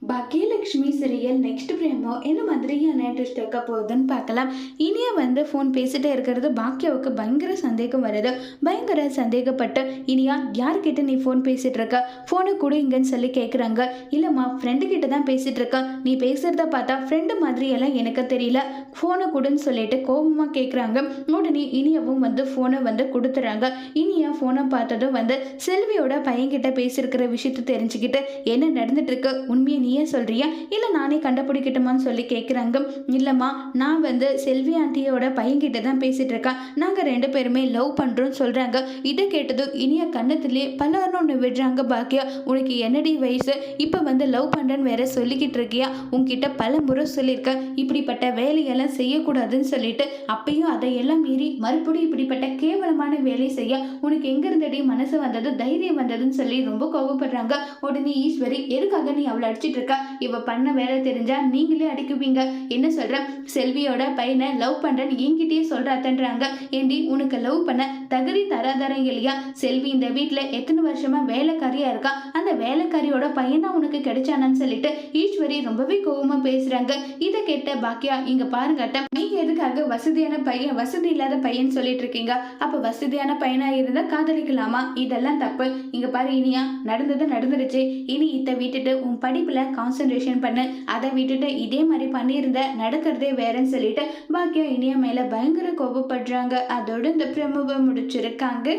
Baakiyalakshmi serial next பிரேமோ என்ன மாதிரியான twist இருக்க போகுதுன்னு பார்க்கலாம். இனியா ஃபோன் பேசிட்டே இருக்கிறது பாக்கியாவுக்கு பயங்கர சந்தேகம் வருது. பயங்கர சந்தேகப்பட்டு இனியா யார்கிட்ட நீ ஃபோன் பேசிட்டு இருக்க, ஃபோனை கொடு இங்கன்னு சொல்லி கேட்குறாங்க. இல்லைம்மா ஃப்ரெண்டு கிட்ட தான் பேசிட்டு இருக்க, நீ பேசுறத பார்த்தா ஃப்ரெண்டு மாதிரியெல்லாம் எனக்கு தெரியல, ஃபோனை கொடுன்னு சொல்லிட்டு கோபமாக கேட்குறாங்க. உடனே இனியாவும் ஃபோனை கொடுத்துறாங்க. இனியா ஃபோனை பார்த்ததும் செல்வியோட பையன்கிட்ட பேசியிருக்கிற விஷயத்த தெரிஞ்சுக்கிட்டு என்ன நடந்துட்டு இருக்கு, உண்மையை நீயே சொல்றியா இல்லை நானே கண்டுபிடிக்கட்டுமான்னு சொல்லி கேட்குறாங்க. இல்லைம்மா நான் செல்வி ஆண்டியோட பையன்கிட்ட தான் பேசிட்டு இருக்கேன், நாங்கள் ரெண்டு பேருமே லவ் பண்ணுறோன்னு சொல்கிறாங்க. இதை கேட்டதும் இனிய கண்ணத்திலே பலர்னு ஒன்று விடுறாங்க. பாக்கியா உனக்கு என்னடி வயசு, இப்போ லவ் பண்ணுறேன்னு வேற சொல்லிக்கிட்டு இருக்கியா, உன்கிட்ட பல முறை சொல்லியிருக்கேன் இப்படிப்பட்ட வேலையெல்லாம் செய்யக்கூடாதுன்னு சொல்லிட்டு, அப்பயும் அதையெல்லாம் மீறி மறுபடியும் இப்படிப்பட்ட கேவலமான வேலை செய்ய உனக்கு எங்கிருந்தடி மனசு வந்தது, தைரியம் வந்ததுன்னு சொல்லி ரொம்ப கோவப்படுறாங்க. உடனே ஈஸ்வரி எதுக்காக நீ அவளை அடிச்சிட்டு இருக்கா, இவ பண்ண வேலை தெரிஞ்சா நீங்களே அடிக்குவீங்க, என்ன சொல்ற, செல்வியோட பையனை லவ் பண்றேன்னு என்கிட்டயே சொல்றாத்தன்றாங்க. ஏண்டி உனக்கு லவ் பண்ண தகுதி தராதரம் இல்லையா, செல்வி இந்த வீட்டுல எத்தனை வருஷமா வேலைக்காரியா இருக்கா, அந்த வேலைக்காரியோட பையனா உனக்கு கிடைச்சானு சொல்லிட்டு ஈஸ்வரி ரொம்பவே கோவமா பேசுறாங்க. இதை கேட்ட பாக்கியா இங்க பாருங்க நீங்க எதுக்காக வசதியான பையன் வசதி இல்லாத பையன் சொல்லிட்டு இருக்கீங்க, அப்ப வசதியான பையனா இருந்தா காதலிக்கலாமா, இதெல்லாம் தப்பு. இங்க பாரு இனியா நடந்தது நடந்துருச்சு, இனி இதை விட்டுட்டு உன் படிப்புல கான்சென்ட்ரேஷன் பண்ணு, அதை விட்டுட்டு இதே மாதிரி பண்ணியிருந்த நடக்கிறதே வேறன்னு சொல்லிட்டு பாக்கியா இனியா மேல பயங்கர கோபப்படுறாங்க. அதோடு இந்த பிரமுவை முடிச்சிருக்காங்க.